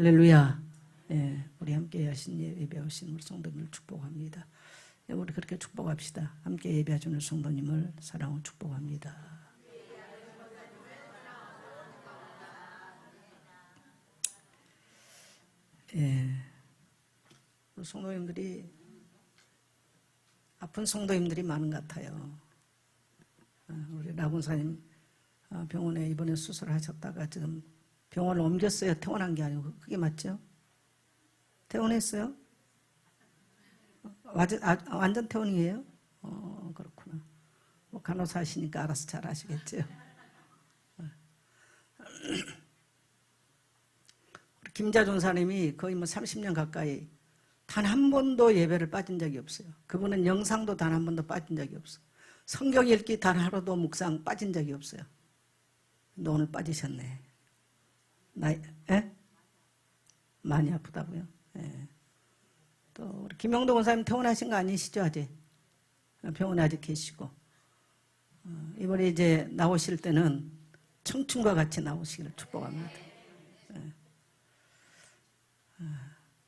할렐루야. 예, 우리 함께 하신 예배 오신 우리 성도님을 축복합니다. 예, 우리 그렇게 축복합시다. 함께 예배하시는 성도님을 사랑하고 축복합니다. 예, 우리 성도님들이 아픈 성도님들이 많은 것 같아요. 우리 라군사님 병원에 이번에 수술하셨다가 지금 병원을 옮겼어요. 퇴원한 게 아니고. 그게 맞죠? 퇴원했어요? 완전 퇴원이에요? 그렇구나. 뭐 간호사 하시니까 알아서 잘 아시겠죠? 우리 김자존 사님이 거의 뭐 30년 가까이 단 한 번도 예배를 빠진 적이 없어요. 그분은 영상도 단 한 번도 빠진 적이 없어요. 성경 읽기 단 하루도 묵상 빠진 적이 없어요. 근데 오늘 빠지셨네. 많이 아프다고요? 예. 또 우리 김영도 권사님 퇴원하신 거 아니시죠 아직? 병원에 아직 계시고 이번에 이제 나오실 때는 청춘과 같이 나오시기를 축복합니다. 예.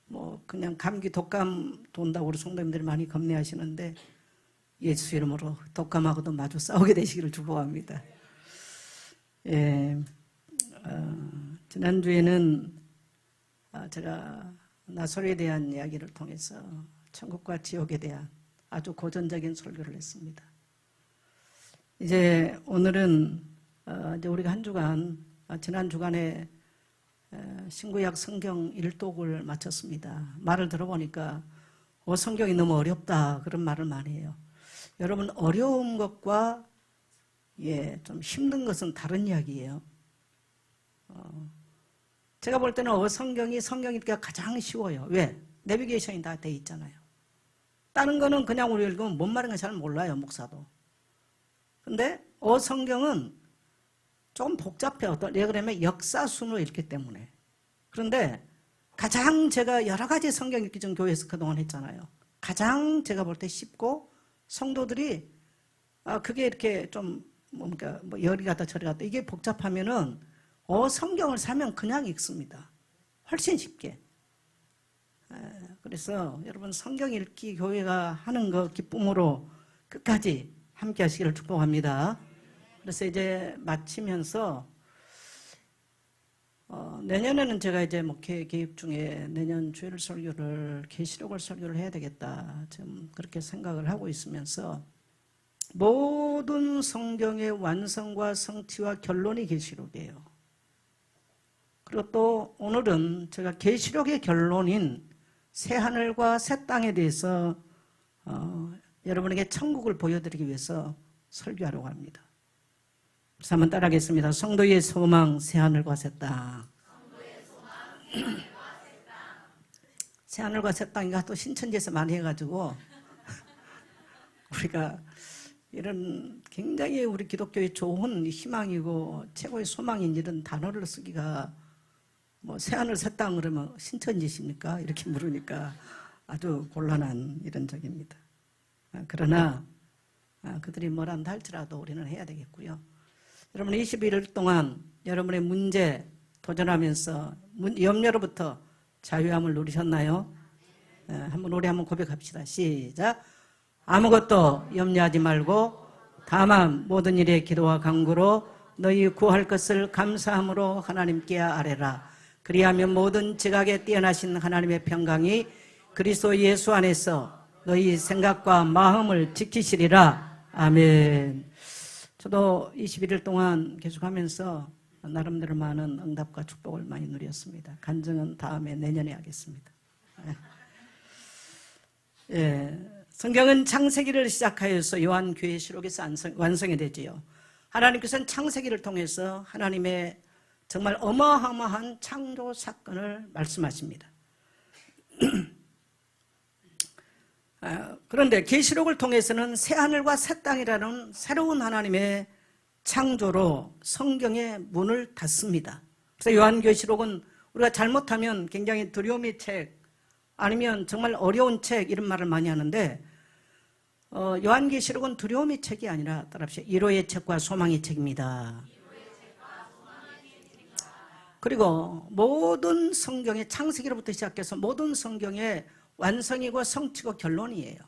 뭐 그냥 감기 독감 돈다고 우리 성도님들이 많이 겁내하시는데 예수 이름으로 독감하고도 마주 싸우게 되시기를 축복합니다. 예. 지난주에는 제가 나설에 대한 이야기를 통해서 천국과 지옥에 대한 아주 고전적인 설교를 했습니다. 이제 오늘은 이제 우리가 한 주간 지난 주간에 신구약 성경 1독을 마쳤습니다. 말을 들어보니까 성경이 너무 어렵다 그런 말을 많이 해요. 여러분 어려운 것과 좀 힘든 것은 다른 이야기예요. 제가 볼 때는 성경이 읽기가 가장 쉬워요. 왜? 내비게이션이 다 돼 있잖아요. 다른 거는 그냥 우리 읽으면 뭔 말인가 잘 몰라요, 목사도. 근데 성경은 좀 복잡해요. 왜 그러면 역사순으로 읽기 때문에. 그런데 가장 제가 여러 가지 성경 읽기 전 교회에서 그동안 했잖아요. 가장 제가 볼 때 쉽고 성도들이 그게 이렇게 좀 뭔가 뭐 여리 갔다 저리 갔다 이게 복잡하면은 성경을 사면 그냥 읽습니다. 훨씬 쉽게. 그래서 여러분 성경 읽기 교회가 하는 거 기쁨으로 끝까지 함께 하시기를 축복합니다. 그래서 이제 마치면서 내년에는 제가 이제 목회 계획 중에 내년 주일 설교를 계시록을 설교를 해야 되겠다. 지금 그렇게 생각을 하고 있으면서 모든 성경의 완성과 성취와 결론이 계시록이에요. 그리고 또 오늘은 제가 계시록의 결론인 새하늘과 새 땅에 대해서 여러분에게 천국을 보여드리기 위해서 설교하려고 합니다. 그래서 한번 따라하겠습니다. 성도의 소망 새하늘과 새 땅. 새하늘과 새 땅이가 또 신천지에서 많이 해가지고 우리가 이런 굉장히 우리 기독교의 좋은 희망이고 최고의 소망인 이런 단어를 쓰기가 뭐 새하늘 새 땅 그러면 신천지십니까? 이렇게 물으니까 아주 곤란한 이런 적입니다. 그러나 그들이 뭐란다 할지라도 우리는 해야 되겠고요. 여러분 21일 동안 여러분의 문제 도전하면서 염려로부터 자유함을 누리셨나요? 우리 한번 고백합시다. 시작. 아무것도 염려하지 말고 다만 모든 일에 기도와 간구로 너희 구할 것을 감사함으로 하나님께 아뢰라. 그리하면 모든 지각에 뛰어나신 하나님의 평강이 그리스도 예수 안에서 너희 생각과 마음을 지키시리라. 아멘. 저도 21일 동안 계속하면서 나름대로 많은 응답과 축복을 많이 누렸습니다. 간증은 다음에 내년에 하겠습니다. 성경은 창세기를 시작하여서 요한계시록에서 완성이 되지요. 하나님께서는 창세기를 통해서 하나님의 정말 어마어마한 창조 사건을 말씀하십니다. 그런데 계시록을 통해서는 새하늘과 새 땅이라는 새로운 하나님의 창조로 성경의 문을 닫습니다. 그래서 요한계시록은 우리가 잘못하면 굉장히 두려움의 책 아니면 정말 어려운 책 이런 말을 많이 하는데 요한계시록은 두려움의 책이 아니라 따라합시다. 위로의 책과 소망의 책입니다. 그리고 모든 성경의 창세기로부터 시작해서 모든 성경의 완성이고 성취고 결론이에요.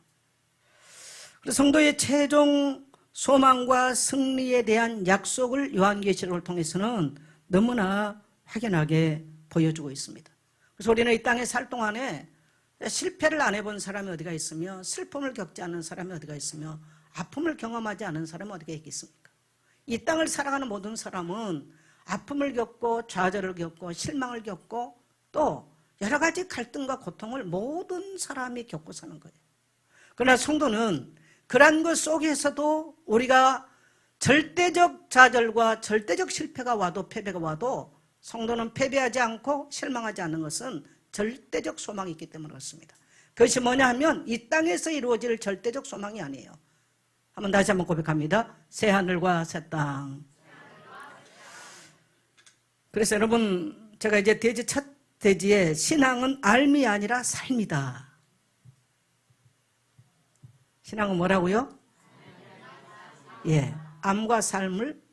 그래서 성도의 최종 소망과 승리에 대한 약속을 요한계시록을 통해서는 너무나 확연하게 보여주고 있습니다. 그래서 우리는 이 땅에 살 동안에 실패를 안 해본 사람이 어디가 있으며, 슬픔을 겪지 않은 사람이 어디가 있으며, 아픔을 경험하지 않은 사람이 어디가 있겠습니까? 이 땅을 살아가는 모든 사람은 아픔을 겪고 좌절을 겪고 실망을 겪고 또 여러 가지 갈등과 고통을 모든 사람이 겪고 사는 거예요. 그러나 성도는 그런 것 속에서도 우리가 절대적 좌절과 절대적 실패가 와도, 패배가 와도 성도는 패배하지 않고 실망하지 않는 것은 절대적 소망이 있기 때문에 그렇습니다. 그것이 뭐냐 하면 이 땅에서 이루어질 절대적 소망이 아니에요. 한번 다시 한번 고백합니다. 새하늘과 새 땅. 그래서 여러분, 제가 이제 대지 첫 대지에 신앙은 삶이 아니라 삶이다. 신앙은 뭐라고요? 예, 암과 삶을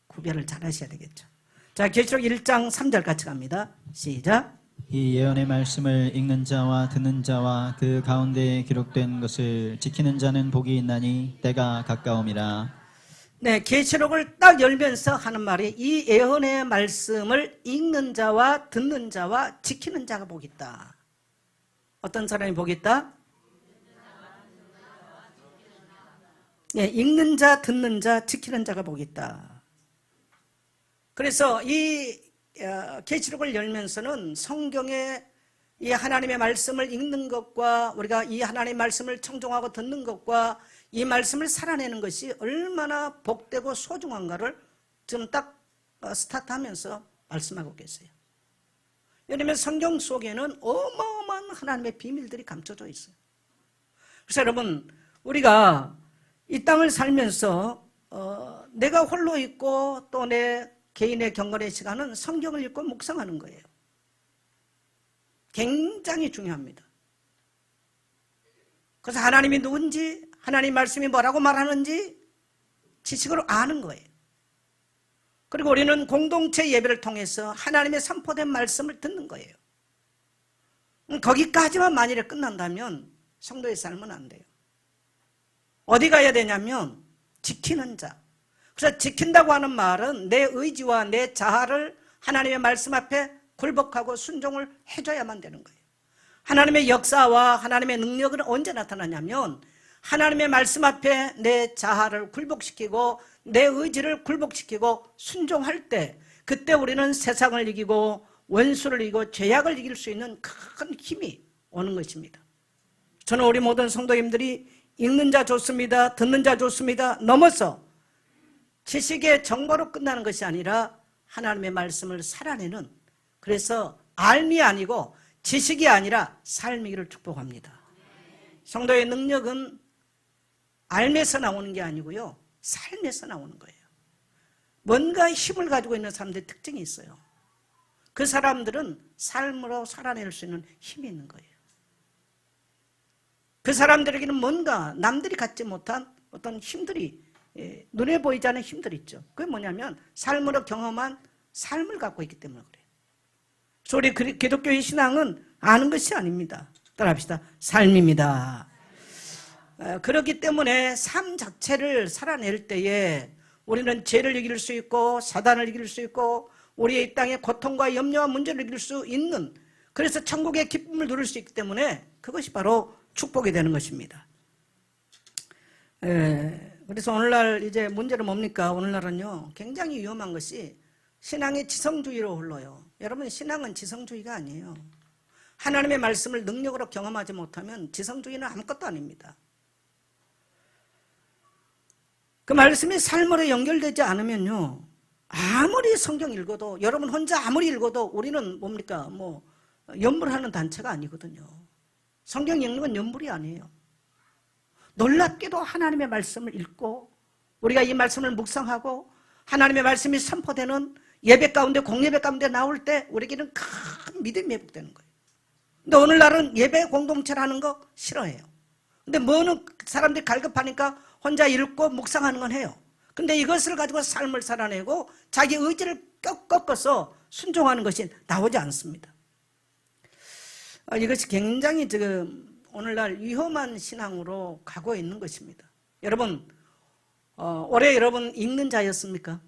구별을 잘 하셔야 되겠죠. 자, 계시록 1장 3절 같이 갑니다. 시작. 이 예언의 말씀을 읽는 자와 듣는 자와 그 가운데에 기록된 것을 지키는 자는 복이 있나니 때가 가까움이라. 네, 계시록을 딱 열면서 하는 말이 이 예언의 말씀을 읽는 자와 듣는 자와 지키는 자가 복이 있다. 어떤 사람이 복이 있다? 네, 읽는 자, 듣는 자, 지키는 자가 복이 있다. 그래서 이 계시록을 열면서는 성경의 이 하나님의 말씀을 읽는 것과 우리가 이 하나님의 말씀을 청종하고 듣는 것과 이 말씀을 살아내는 것이 얼마나 복되고 소중한가를 지금 딱 스타트하면서 말씀하고 계세요. 왜냐하면 성경 속에는 어마어마한 하나님의 비밀들이 감춰져 있어요. 그래서 여러분, 우리가 이 땅을 살면서 내가 홀로 있고 또 내 개인의 경건의 시간은 성경을 읽고 묵상하는 거예요. 굉장히 중요합니다. 그래서 하나님이 누군지, 하나님 말씀이 뭐라고 말하는지 지식으로 아는 거예요. 그리고 우리는 공동체 예배를 통해서 하나님의 선포된 말씀을 듣는 거예요. 거기까지만 만일에 끝난다면 성도의 삶은 안 돼요. 어디 가야 되냐면 지키는 자. 그래서 지킨다고 하는 말은 내 의지와 내 자아를 하나님의 말씀 앞에 굴복하고 순종을 해줘야만 되는 거예요. 하나님의 역사와 하나님의 능력은 언제 나타나냐면 하나님의 말씀 앞에 내 자아를 굴복시키고 내 의지를 굴복시키고 순종할 때, 그때 우리는 세상을 이기고 원수를 이기고 죄악을 이길 수 있는 큰 힘이 오는 것입니다. 저는 우리 모든 성도님들이 읽는 자 좋습니다, 듣는 자 좋습니다 넘어서 지식의 정보로 끝나는 것이 아니라 하나님의 말씀을 살아내는, 그래서 알미 아니고 지식이 아니라 삶이기를 축복합니다. 성도의 능력은 알면서 나오는 게 아니고요, 삶에서 나오는 거예요. 뭔가 힘을 가지고 있는 사람들의 특징이 있어요. 그 사람들은 삶으로 살아낼 수 있는 힘이 있는 거예요. 그 사람들에게는 뭔가 남들이 갖지 못한 어떤 힘들이, 눈에 보이지 않는 힘들이 있죠. 그게 뭐냐면 삶으로 경험한 삶을 갖고 있기 때문에 그래요. 그래서 우리 기독교의 신앙은 아는 것이 아닙니다. 따라합시다. 삶입니다. 그렇기 때문에 삶 자체를 살아낼 때에 우리는 죄를 이길 수 있고 사단을 이길 수 있고 우리의 이 땅의 고통과 염려와 문제를 이길 수 있는, 그래서 천국의 기쁨을 누릴 수 있기 때문에 그것이 바로 축복이 되는 것입니다. 그래서 오늘날 이제 문제는 뭡니까? 오늘날은요 굉장히 위험한 것이 신앙의 지성주의로 흘러요. 여러분, 신앙은 지성주의가 아니에요. 하나님의 말씀을 능력으로 경험하지 못하면 지성주의는 아무것도 아닙니다. 그 말씀이 삶으로 연결되지 않으면요, 아무리 성경 읽어도, 여러분 혼자 아무리 읽어도 우리는 뭡니까? 연불하는 단체가 아니거든요. 성경 읽는 건 연불이 아니에요. 놀랍게도 하나님의 말씀을 읽고 우리가 이 말씀을 묵상하고 하나님의 말씀이 선포되는 예배 가운데, 공예배 가운데 나올 때 우리에게는 큰 믿음이 회복되는 거예요. 근데 오늘날은 예배 공동체를 하는 거 싫어해요. 근데 뭐는 사람들이 갈급하니까 혼자 읽고 묵상하는 건 해요. 근데 이것을 가지고 삶을 살아내고 자기 의지를 꺾어서 순종하는 것이 나오지 않습니다. 이것이 굉장히 지금 오늘날 위험한 신앙으로 가고 있는 것입니다. 여러분, 올해 여러분 읽는 자였습니까?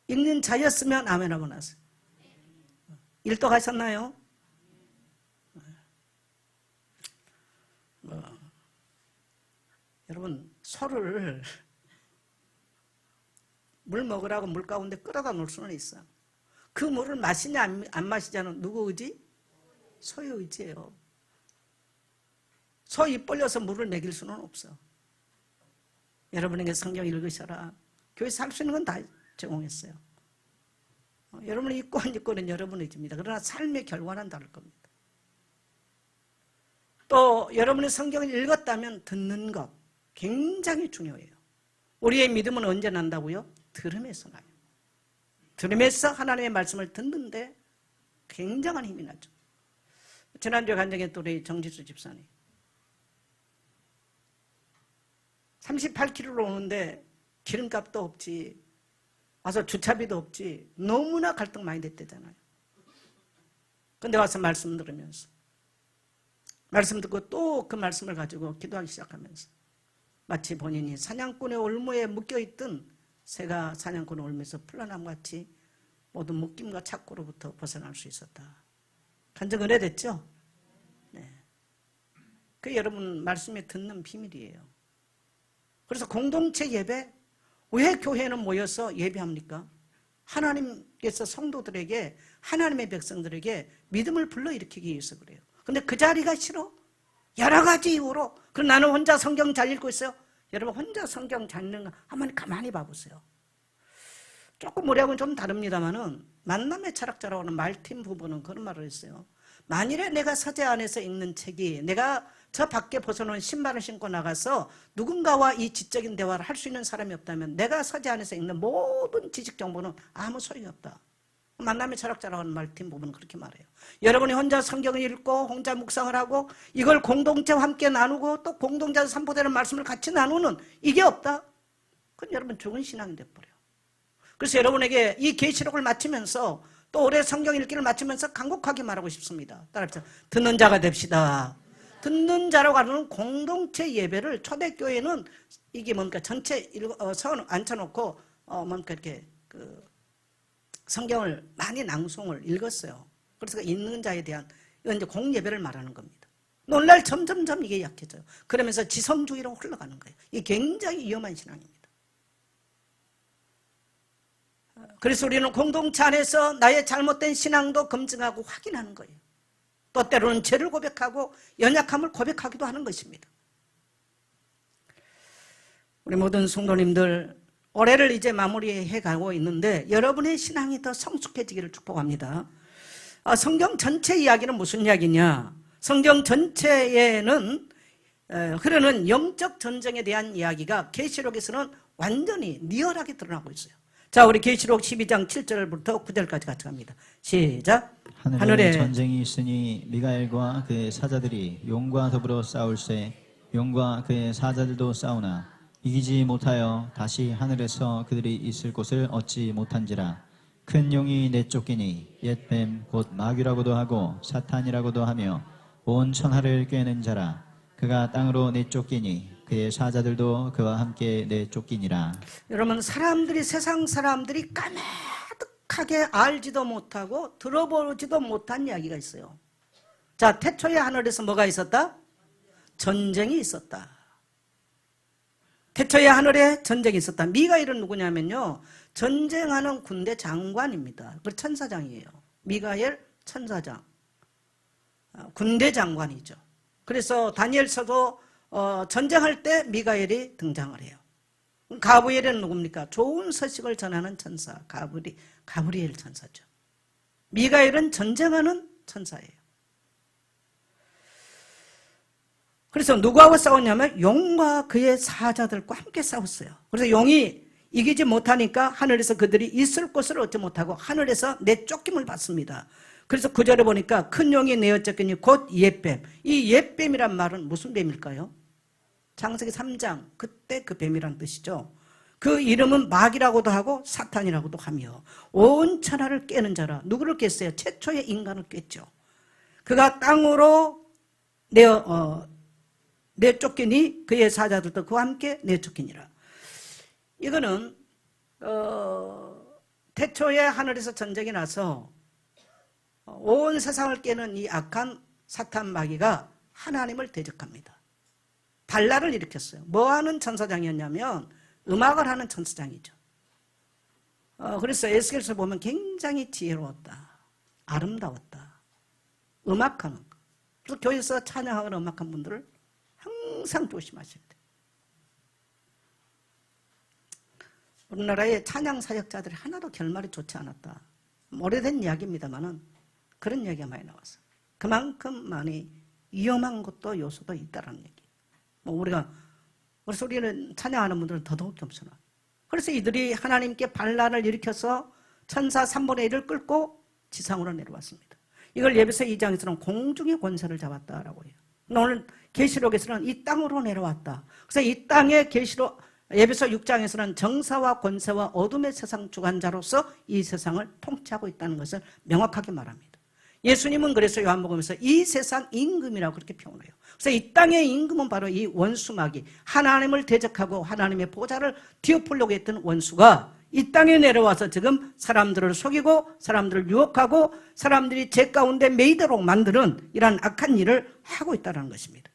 읽는 자였으면 아멘하고 나세요. 일독하셨나요? 여러분, 소를 물 먹으라고 물 가운데 끌어다 놓을 수는 있어. 그 물을 마시냐 안 마시냐는 누구 의지? 소의 의지예요. 소 입 벌려서 물을 먹일 수는 없어. 여러분에게 성경 읽으셔라. 교회 살 수 있는 건 다 제공했어요. 여러분이 있고 안 있고는 여러분의 의지입니다. 그러나 삶의 결과는 다를 겁니다. 또 여러분이 성경을 읽었다면 듣는 것 굉장히 중요해요. 우리의 믿음은 언제 난다고요? 들음에서 나요. 들음에서 하나님의 말씀을 듣는데 굉장한 힘이 나죠. 지난주에 간증에 또 우리 정지수 집사님 38km로 오는데 기름값도 없지, 와서 주차비도 없지, 너무나 갈등 많이 됐대잖아요. 근데 와서 말씀 들으면서 말씀 듣고 또 그 말씀을 가지고 기도하기 시작하면서 마치 본인이 사냥꾼의 올무에 묶여있던 새가 사냥꾼의 올무에서 풀려남같이 모든 묶임과 착고로부터 벗어날 수 있었다. 간증 은혜됐죠? 네. 그 여러분 말씀에 듣는 비밀이에요. 그래서 공동체 예배, 왜 교회는 모여서 예배합니까? 하나님께서 성도들에게, 하나님의 백성들에게 믿음을 불러일으키기 위해서 그래요. 근데 그 자리가 싫어? 여러 가지 이유로. 그럼 나는 혼자 성경 잘 읽고 있어요. 여러분 혼자 성경 잘 읽는 거 한번 가만히 봐보세요. 조금 우리하고는 좀 다릅니다만은 만남의 철학자라고 하는 말틴 부부는 그런 말을 했어요. 만일에 내가 서재 안에서 읽는 책이 내가 저 밖에 벗어놓은 신발을 신고 나가서 누군가와 이 지적인 대화를 할 수 있는 사람이 없다면 내가 서재 안에서 읽는 모든 지식 정보는 아무 소용이 없다. 만남의 철학자라고 하는 말틴 부부는 그렇게 말해요. 여러분이 혼자 성경을 읽고 혼자 묵상을 하고 이걸 공동체와 함께 나누고 또 공동체에서 산보되는 말씀을 같이 나누는 이게 없다? 그건 여러분 죽은 신앙이 돼버려요. 그래서 여러분에게 이 계시록을 마치면서 또 올해 성경 읽기를 마치면서 간곡하게 말하고 싶습니다. 따라합시다. 듣는 자가 됩시다. 듣는 자라고 하는 공동체 예배를 초대교회는 이게 뭔가 전체 선 앉혀놓고 뭔가 이렇게 성경을 많이 낭송을 읽었어요. 그래서 읽는 자에 대한 이건 이제 공예배를 말하는 겁니다. 오늘날 점점점 이게 약해져요. 그러면서 지성주의로 흘러가는 거예요. 이게 굉장히 위험한 신앙입니다. 그래서 우리는 공동체 안에서 나의 잘못된 신앙도 검증하고 확인하는 거예요. 또 때로는 죄를 고백하고 연약함을 고백하기도 하는 것입니다. 우리 모든 성도님들 올해를 이제 마무리해 가고 있는데 여러분의 신앙이 더 성숙해지기를 축복합니다. 성경 전체 이야기는 무슨 이야기냐? 성경 전체에는 흐르는 영적 전쟁에 대한 이야기가 계시록에서는 완전히 리얼하게 드러나고 있어요. 자, 우리 계시록 12장 7절부터 9절까지 같이 갑니다. 시작. 하늘에 전쟁이 있으니 미가엘과 그의 사자들이 용과 더불어 싸울세 용과 그의 사자들도 싸우나 이기지 못하여 다시 하늘에서 그들이 있을 곳을 얻지 못한지라. 큰 용이 내쫓기니 옛뱀 곧 마귀라고도 하고 사탄이라고도 하며 온 천하를 꿰는 자라. 그가 땅으로 내쫓기니 그의 사자들도 그와 함께 내쫓기니라. 여러분, 세상 사람들이 까마득하게 알지도 못하고 들어보지도 못한 이야기가 있어요. 자, 태초에 하늘에서 뭐가 있었다? 전쟁이 있었다. 태초에 하늘에 전쟁이 있었다. 미가엘은 누구냐면요, 전쟁하는 군대 장관입니다. 그 천사장이에요. 미가엘 천사장, 군대 장관이죠. 그래서 다니엘서도 전쟁할 때 미가엘이 등장을 해요. 가브리엘은 누굽니까? 좋은 소식을 전하는 천사, 가브리엘 천사죠. 미가엘은 전쟁하는 천사예요. 그래서 누구하고 싸웠냐면 용과 그의 사자들과 함께 싸웠어요. 그래서 용이 이기지 못하니까 하늘에서 그들이 있을 곳을 얻지 못하고 하늘에서 내쫓김을 받습니다. 그래서 9절에 보니까 큰 용이 내어쫓기니 곧 옛뱀. 이 옛뱀이란 말은 무슨 뱀일까요? 창세기 3장 그때 그 뱀이란 뜻이죠. 그 이름은 마귀라고도 하고 사탄이라고도 하며 온 천하를 깨는 자라. 누구를 깼어요? 최초의 인간을 깼죠. 그가 땅으로 내쫓기니 그의 사자들도 그와 함께 내쫓기니라. 이거는 태초에 하늘에서 전쟁이 나서 온 세상을 깨는 이 악한 사탄 마귀가 하나님을 대적합니다. 반란을 일으켰어요. 뭐하는 천사장이었냐면 음악을 하는 천사장이죠. 그래서 에스겔서 보면 굉장히 지혜로웠다, 아름다웠다, 음악하는 거. 그래서 교회에서 찬양하거나 음악한 분들을 항상 조심하셔야 돼요. 우리나라의 찬양 사역자들이 하나도 결말이 좋지 않았다. 오래된 이야기입니다만은 그런 이야기가 많이 나왔어요. 그만큼 많이 위험한 것도 요소도 있다는 얘기. 그래서 우리는 찬양하는 분들은 더더욱 겸손하. 그래서 이들이 하나님께 반란을 일으켜서 천사 3분의 1을 끌고 지상으로 내려왔습니다. 이걸 예배서 2장에서는 공중의 권세를 잡았다라고 해요. 오늘 계시록에서는 이 땅으로 내려왔다. 그래서 이 땅의 계시록 예배서 6장에서는 정사와 권세와 어둠의 세상 주관자로서 이 세상을 통치하고 있다는 것을 명확하게 말합니다. 예수님은 그래서 요한복음에서 이 세상 임금이라고 그렇게 표현해요. 그래서 이 땅의 임금은 바로 이 원수마귀, 하나님을 대적하고 하나님의 보좌를 뒤엎으려고 했던 원수가 이 땅에 내려와서 지금 사람들을 속이고 사람들을 유혹하고 사람들이 죄 가운데 매이도록 만드는 이러한 악한 일을 하고 있다는 것입니다.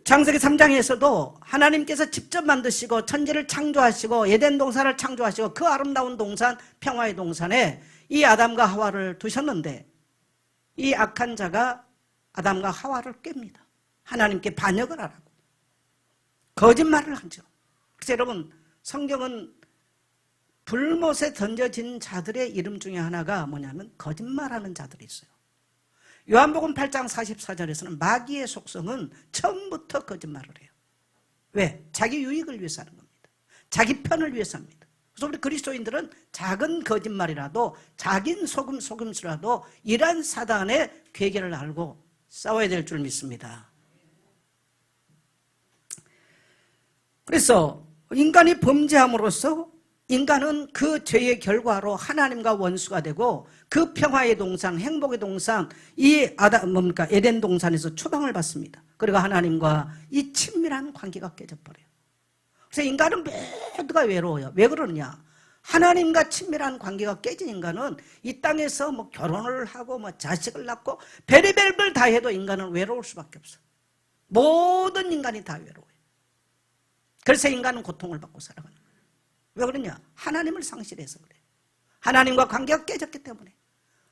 창세기 3장에서도 하나님께서 직접 만드시고 천지를 창조하시고 에덴 동산을 창조하시고 그 아름다운 동산, 평화의 동산에 이 아담과 하와를 두셨는데 이 악한 자가 아담과 하와를 깹니다. 하나님께 반역을 하라고. 거짓말을 하죠. 그래서 여러분, 성경은 불못에 던져진 자들의 이름 중에 하나가 뭐냐면 거짓말하는 자들이 있어요. 요한복음 8장 44절에서는 마귀의 속성은 처음부터 거짓말을 해요. 왜? 자기 유익을 위해서 하는 겁니다. 자기 편을 위해서 합니다. 그래서 우리 그리스도인들은 작은 거짓말이라도 작은 속임수라도 이러한 사단의 괴계를 알고 싸워야 될 줄 믿습니다. 그래서 인간이 범죄함으로써 인간은 그 죄의 결과로 하나님과 원수가 되고 그 평화의 동산, 행복의 동산, 에덴 동산에서 추방을 받습니다. 그리고 하나님과 이 친밀한 관계가 깨져버려요. 그래서 인간은 모두가 외로워요. 왜 그러느냐? 하나님과 친밀한 관계가 깨진 인간은 이 땅에서 뭐 결혼을 하고 뭐 자식을 낳고 별의별 걸 다 해도 인간은 외로울 수밖에 없어요. 모든 인간이 다 외로워요. 그래서 인간은 고통을 받고 살아가는 거예요. 왜 그러냐? 하나님을 상실해서 그래요. 하나님과 관계가 깨졌기 때문에.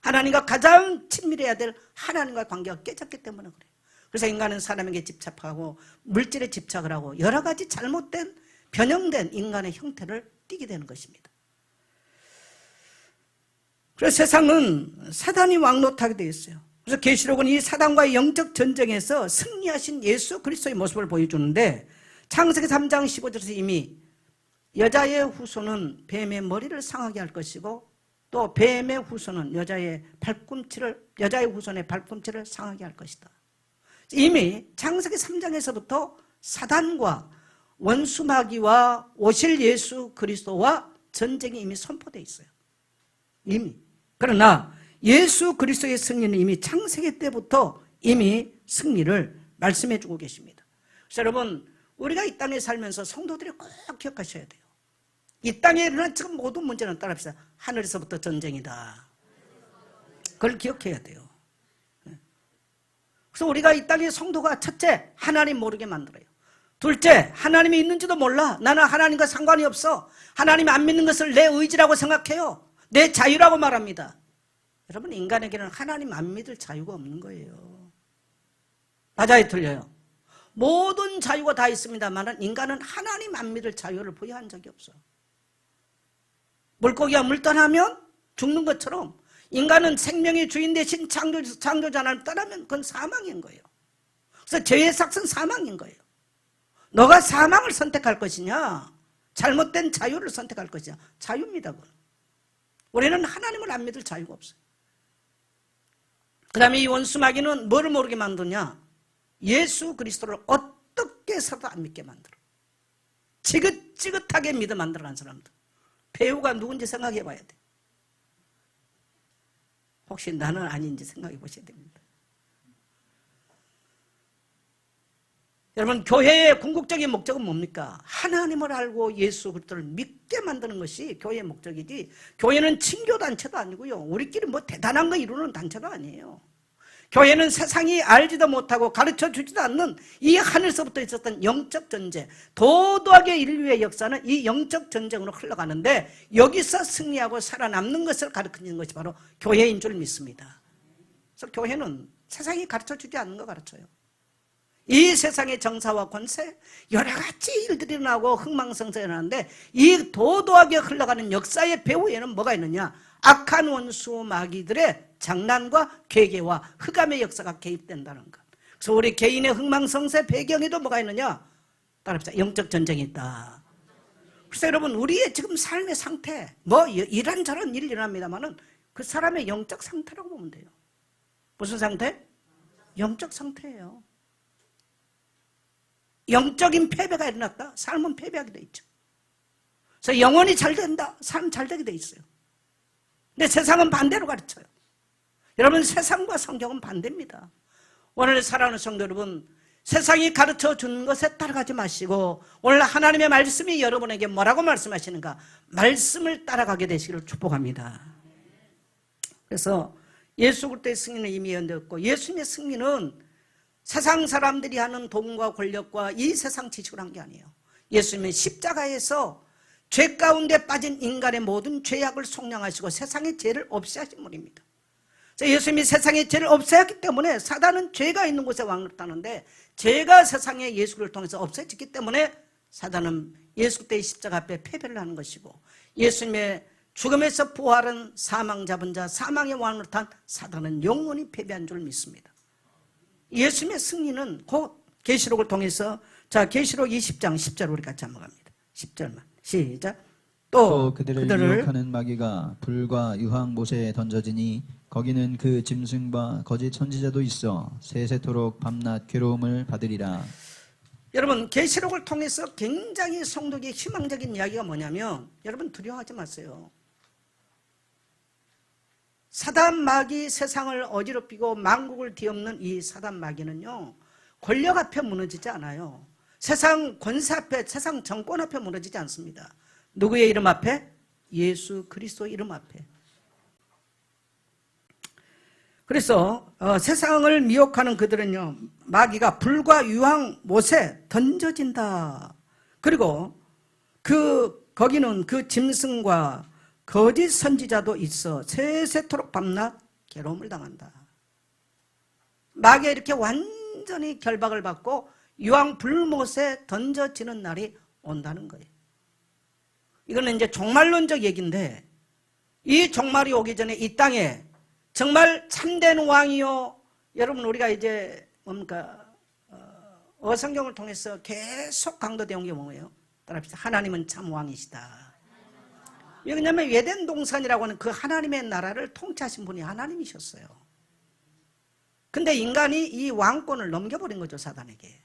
하나님과 가장 친밀해야 될 하나님과 관계가 깨졌기 때문에 그래요. 그래서 인간은 사람에게 집착하고 물질에 집착을 하고 여러 가지 잘못된 변형된 인간의 형태를 띠게 되는 것입니다. 그래서 세상은 사단이 왕노하게 되어 있어요. 그래서 계시록은 이 사단과의 영적 전쟁에서 승리하신 예수 그리스도의 모습을 보여주는데 창세기 3장 15절에서 이미 여자의 후손은 뱀의 머리를 상하게 할 것이고 또 뱀의 후손은 여자의 후손의 발꿈치를 상하게 할 것이다. 이미 창세기 3장에서부터 사단과 원수마귀와 오실 예수 그리스도와 전쟁이 이미 선포되어 있어요. 이미. 그러나 예수 그리스도의 승리는 이미 창세기 때부터 이미 승리를 말씀해 주고 계십니다. 그래서 여러분, 우리가 이 땅에 살면서 성도들이 꼭 기억하셔야 돼요. 이 땅에 일어난 지금 모든 문제는 따라합시다. 하늘에서부터 전쟁이다. 그걸 기억해야 돼요. 그래서 우리가 이 땅의 성도가 첫째, 하나님 모르게 만들어요. 둘째, 하나님이 있는지도 몰라. 나는 하나님과 상관이 없어. 하나님 안 믿는 것을 내 의지라고 생각해요. 내 자유라고 말합니다. 여러분, 인간에게는 하나님 안 믿을 자유가 없는 거예요. 맞아요, 틀려요? 모든 자유가 다 있습니다만 인간은 하나님 안 믿을 자유를 부여한 적이 없어요. 물고기가 물 떠나면 죽는 것처럼 인간은 생명의 주인 대신 창조자 하나님 떠나면 그건 사망인 거예요. 그래서 죄의 삭은 사망인 거예요. 너가 사망을 선택할 것이냐 잘못된 자유를 선택할 것이냐 자유입니다. 그건. 우리는 하나님을 안 믿을 자유가 없어요. 그 다음에 이 원수마귀는 뭐를 모르게 만드냐? 예수 그리스도를 어떻게 해서도 안 믿게 만들어. 지긋지긋하게 믿어 만들어간 사람들. 배우가 누군지 생각해 봐야 돼. 혹시 나는 아닌지 생각해 보셔야 됩니다. 여러분, 교회의 궁극적인 목적은 뭡니까? 하나님을 알고 예수 그리스도를 믿게 만드는 것이 교회의 목적이지, 교회는 친교단체도 아니고요, 우리끼리 뭐 대단한 거 이루는 단체도 아니에요. 교회는 세상이 알지도 못하고 가르쳐 주지도 않는 이 하늘서부터 있었던 영적 전쟁, 도덕의 인류의 역사는 이 영적 전쟁으로 흘러가는데, 여기서 승리하고 살아남는 것을 가르치는 것이 바로 교회인 줄 믿습니다. 그래서 교회는 세상이 가르쳐 주지 않는 거 가르쳐요. 이 세상의 정사와 권세, 여러 가지 일들이 일어나고 흥망성쇠 일어나는데, 이 도도하게 흘러가는 역사의 배후에는 뭐가 있느냐? 악한 원수 마귀들의 장난과 괴계와 흑암의 역사가 개입된다는 것. 그래서 우리 개인의 흥망성쇠 배경에도 뭐가 있느냐? 따라합시다. 영적 전쟁이 있다. 그래서 여러분, 우리의 지금 삶의 상태, 뭐 이런저런 일이 일어납니다만은 그 사람의 영적 상태라고 보면 돼요. 무슨 상태? 영적 상태예요. 영적인 패배가 일어났다. 삶은 패배하게 돼 있죠. 그래서 영혼이 잘 된다. 삶 잘 되게 돼 있어요. 근데 세상은 반대로 가르쳐요. 여러분, 세상과 성경은 반대입니다. 오늘 사랑하는 성도 여러분, 세상이 가르쳐 주는 것에 따라가지 마시고, 오늘 하나님의 말씀이 여러분에게 뭐라고 말씀하시는가? 말씀을 따라가게 되시기를 축복합니다. 그래서 예수 그리스도의 승리는 이미 연대했고, 예수님의 승리는 세상 사람들이 하는 돈과 권력과 이 세상 지식으로 한 게 아니에요. 예수님은 십자가에서 죄 가운데 빠진 인간의 모든 죄악을 속량하시고 세상의 죄를 없애하신 분입니다. 예수님이 세상의 죄를 없애했기 때문에 사단은 죄가 있는 곳에 왕노릇하는데, 죄가 세상에 예수를 통해서 없애졌기 때문에 사단은 예수 그리스도의 십자가 앞에 패배를 하는 것이고, 예수님의 죽음에서 부활한 사망 잡은 자, 사망의 왕노릇한 사단은 영원히 패배한 줄 믿습니다. 예수님의 승리는 곧 계시록을 통해서, 자, 계시록 20장 10절 우리 같이 한번 갑니다. 10절만 시작. 또 그들을 유혹하는 마귀가 불과 유황 못에 던져지니 거기는 그 짐승과 거짓 선지자도 있어 세세토록 밤낮 괴로움을 받으리라. 여러분, 계시록을 통해서 굉장히 성도에게 희망적인 이야기가 뭐냐면, 여러분 두려워하지 마세요. 사단 마귀 세상을 어지럽히고 만국을 뒤엎는 이 사단 마귀는요, 권력 앞에 무너지지 않아요. 세상 권세 앞에, 세상 정권 앞에 무너지지 않습니다. 누구의 이름 앞에? 예수 그리스도의 이름 앞에. 그래서 세상을 미혹하는 그들은요, 마귀가 불과 유황 못에 던져진다. 그리고 거기는 그 짐승과 거짓 선지자도 있어 세세토록 밤낮 괴로움을 당한다. 마귀가 이렇게 완전히 결박을 받고 유황 불못에 던져지는 날이 온다는 거예요. 이거는 이제 종말론적 얘기인데, 이 종말이 오기 전에 이 땅에 정말 참된 왕이요, 여러분 우리가 이제 뭡니까, 어성경을 통해서 계속 강조되어 온 게 뭐예요? 따라합시다. 하나님은 참 왕이시다. 왜냐하면 에덴 동산이라고 하는 그 하나님의 나라를 통치하신 분이 하나님이셨어요. 근데 인간이 이 왕권을 넘겨버린 거죠, 사단에게.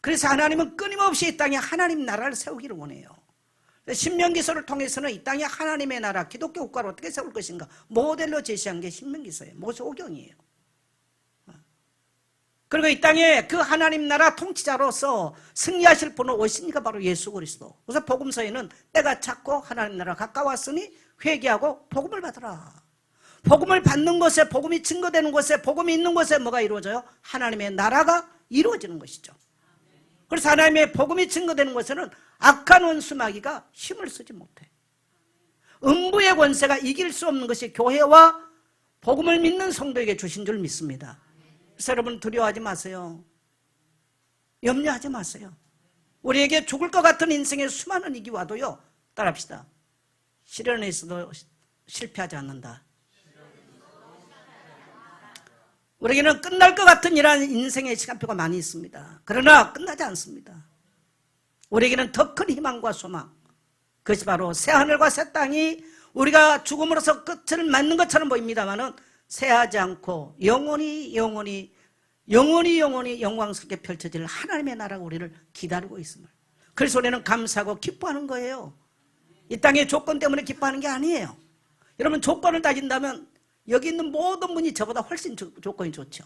그래서 하나님은 끊임없이 이 땅에 하나님 나라를 세우기를 원해요. 신명기서를 통해서는 이 땅에 하나님의 나라, 기독교 국가를 어떻게 세울 것인가 모델로 제시한 게 신명기서예요. 모세오경이에요. 그리고 이 땅에 그 하나님 나라 통치자로서 승리하실 분은 오시니까 바로 예수 그리스도. 그래서 복음서에는 때가 찼고 하나님 나라 가까웠으니 회개하고 복음을 받으라. 복음을 받는 곳에, 복음이 증거되는 곳에, 복음이 있는 곳에 뭐가 이루어져요? 하나님의 나라가 이루어지는 것이죠. 그래서 하나님의 복음이 증거되는 곳에는 악한 원수 마귀가 힘을 쓰지 못해. 음부의 권세가 이길 수 없는 것이 교회와 복음을 믿는 성도에게 주신 줄 믿습니다. 그래서 여러분 두려워하지 마세요. 염려하지 마세요. 우리에게 죽을 것 같은 인생의 수많은 위기 와도요, 따라합시다. 시련에 있어도 실패하지 않는다. 우리에게는 끝날 것 같은 이러한 인생의 시간표가 많이 있습니다. 그러나 끝나지 않습니다. 우리에게는 더 큰 희망과 소망, 그것이 바로 새하늘과 새 땅이 우리가 죽음으로써 끝을 맞는 것처럼 보입니다마는 새하지 않고 영원히 영원히 영원스럽게 펼쳐질 하나님의 나라가 우리를 기다리고 있음을, 그래서 우리는 감사하고 기뻐하는 거예요. 이 땅의 조건 때문에 기뻐하는 게 아니에요. 여러분, 조건을 따진다면 여기 있는 모든 분이 저보다 훨씬 조건이 좋죠.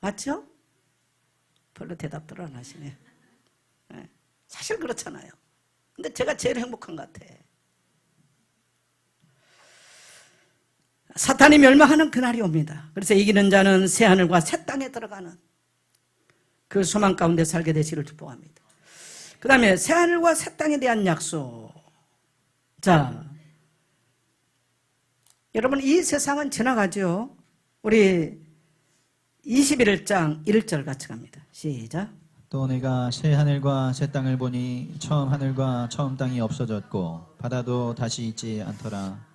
맞죠? 별로 대답들 안 하시네. 네. 사실 그렇잖아요. 근데 제가 제일 행복한 것 같아. 사탄이 멸망하는 그날이 옵니다. 그래서 이기는 자는 새하늘과 새 땅에 들어가는 그 소망 가운데 살게 되시기를 축복합니다. 그 다음에 새하늘과 새 땅에 대한 약속. 자, 여러분, 이 세상은 지나가죠. 우리 21장 1절 같이 갑니다. 시작. 또 내가 새 하늘과 새 땅을 보니 처음 하늘과 처음 땅이 없어졌고 바다도 다시 있지 않더라.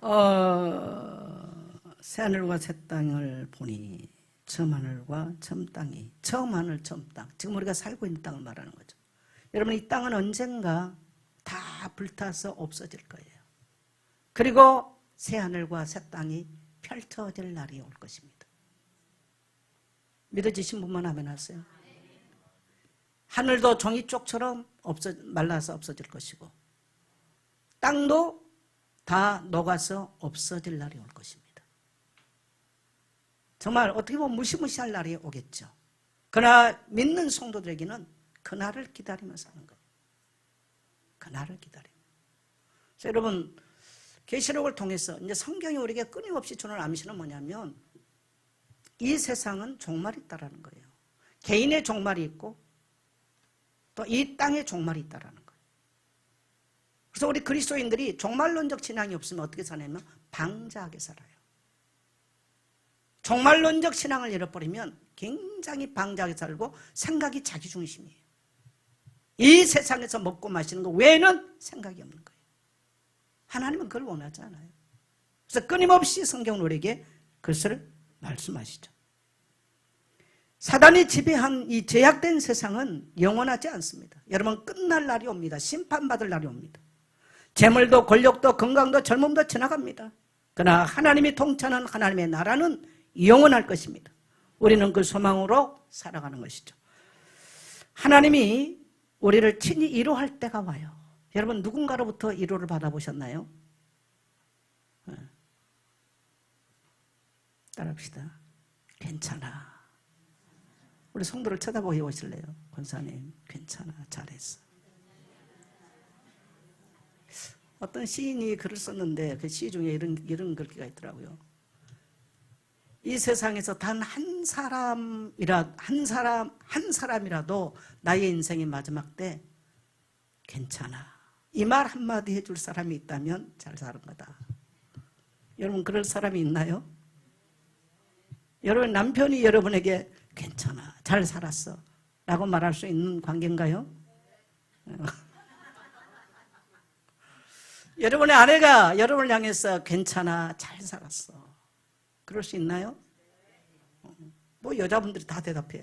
새 하늘과 새 땅을 보니 처음 하늘과 처음 땅이, 처음 하늘 처음 땅, 지금 우리가 살고 있는 땅을 말하는 거죠. 여러분, 이 땅은 언젠가 다 불타서 없어질 거예요. 그리고 새 하늘과 새 땅이 펼쳐질 날이 올 것입니다. 믿어지신 분만 하면 하세요. 하늘도 종이쪽처럼 말라서 없어질 것이고 땅도 다 녹아서 없어질 날이 올 것입니다. 정말 어떻게 보면 무시무시할 날이 오겠죠. 그러나 믿는 성도들에게는 그날을 기다리면서 사는 거예요. 그날을 기다리면. 그래서 여러분, 계시록을 통해서 이제 성경이 우리에게 끊임없이 주는 암시는 뭐냐면 이 세상은 종말이 있다라는 거예요. 개인의 종말이 있고 또 이 땅의 종말이 있다라는 거예요. 그래서 우리 그리스도인들이 종말론적 신앙이 없으면 어떻게 사냐면 방자하게 살아요. 종말론적 신앙을 잃어버리면 굉장히 방자하게 살고 생각이 자기중심이에요. 이 세상에서 먹고 마시는 거 외에는 생각이 없는 거예요. 하나님은 그걸 원하지 않아요. 그래서 끊임없이 성경은 우리에게 그것을 말씀하시죠. 사단이 지배한 이 제약된 세상은 영원하지 않습니다. 여러분, 끝날 날이 옵니다. 심판받을 날이 옵니다. 재물도 권력도 건강도 젊음도 지나갑니다. 그러나 하나님이 통치하는 하나님의 나라는 영원할 것입니다. 우리는 그 소망으로 살아가는 것이죠. 하나님이 우리를 친히 위로할 때가 와요. 여러분, 누군가로부터 위로를 받아보셨나요? 따라합시다. 괜찮아. 우리 성도를 쳐다보게 오실래요? 권사님, 괜찮아. 잘했어. 어떤 시인이 글을 썼는데 그 시 중에 이런 글귀가 있더라고요. 이 세상에서 단 한 사람이라도 나의 인생의 마지막 때 괜찮아. 이 말 한마디 해줄 사람이 있다면 잘 사는 거다. 여러분, 그럴 사람이 있나요? 여러분, 남편이 여러분에게 괜찮아, 잘 살았어 라고 말할 수 있는 관계인가요? 여러분의 아내가 여러분을 향해서 괜찮아, 잘 살았어, 그럴 수 있나요? 뭐 여자분들이 다 대답해.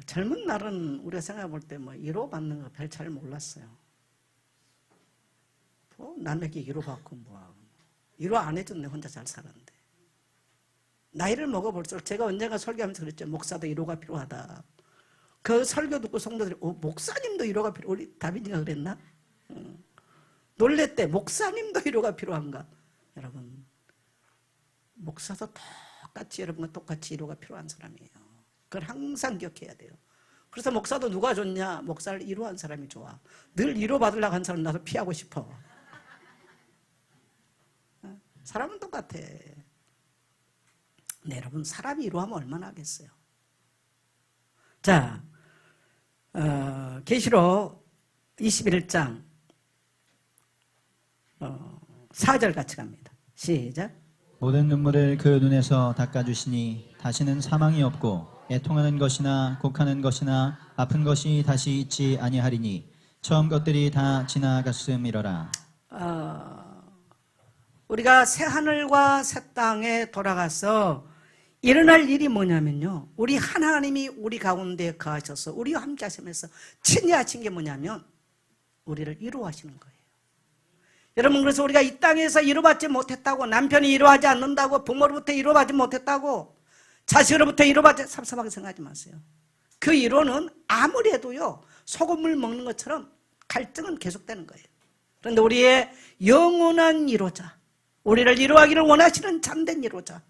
젊은 날은 우리가 생각해 볼 때 뭐 위로받는 거 별 잘 몰랐어요. 뭐 남에게 위로받고 뭐하고. 위로 안 해줬네. 혼자 잘 살았는데. 나이를 먹어볼수록 제가 언젠가 설교하면서 그랬죠. 목사도 위로가 필요하다. 그 설교 듣고 성도들이 목사님도 위로가 필요. 우리 다빈이가 그랬나? 놀랬대. 목사님도 위로가 필요한가? 여러분, 목사도 똑같이 여러분과 똑같이 위로가 필요한 사람이에요. 그걸 항상 기억해야 돼요. 그래서 목사도 누가 좋냐? 목사를 위로한 사람이 좋아. 늘 위로받으려고 한 사람 나도 피하고 싶어. 사람은 똑같아. 네, 여러분, 사람이 위로하면 얼마나 하겠어요. 자, 계시록 21장 4절 같이 갑니다. 시작. 모든 눈물을 그 눈에서 닦아주시니 다시는 사망이 없고 애통하는 것이나 곡하는 것이나 아픈 것이 다시 있지 아니하리니 처음 것들이 다 지나갔음이러라. 우리가 새 하늘과 새 땅에 돌아가서 일어날 일이 뭐냐면요, 우리 하나님이 우리 가운데 거하셔서 우리와 함께 하시면서 친히 하신 게 뭐냐면 우리를 위로하시는 거예요. 여러분, 그래서 우리가 이 땅에서 위로받지 못했다고, 남편이 위로하지 않는다고, 부모로부터 위로받지 못했다고, 자식으로부터 이로받아 섭섭하게 생각하지 마세요. 그 이로는 아무리 해도요, 소금물 먹는 것처럼 갈등은 계속되는 거예요. 그런데 우리의 영원한 이로자, 우리를 이루하기를 원하시는 참된 이로자,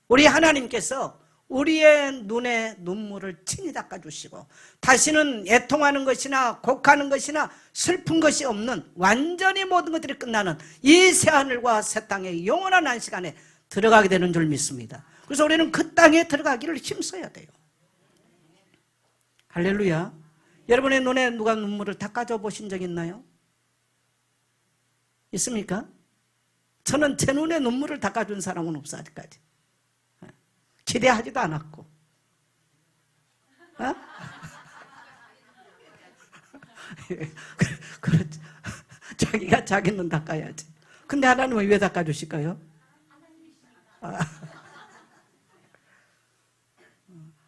우리 하나님께서 우리의 눈에 눈물을 친히 닦아주시고 다시는 애통하는 것이나 곡하는 것이나 슬픈 것이 없는 완전히 모든 것들이 끝나는 이 새하늘과 새 땅의 영원한 안식안에 들어가게 되는 줄 믿습니다. 그래서 우리는 그 땅에 들어가기를 힘써야 돼요. 할렐루야. 여러분의 눈에 누가 눈물을 닦아줘 보신 적 있나요? 있습니까? 저는 제 눈에 눈물을 닦아준 사람은 없어 아직까지. 기대하지도 않았고. 어? 그렇죠. 자기가 자기 눈 닦아야지. 근데 하나님은 왜 닦아주실까요?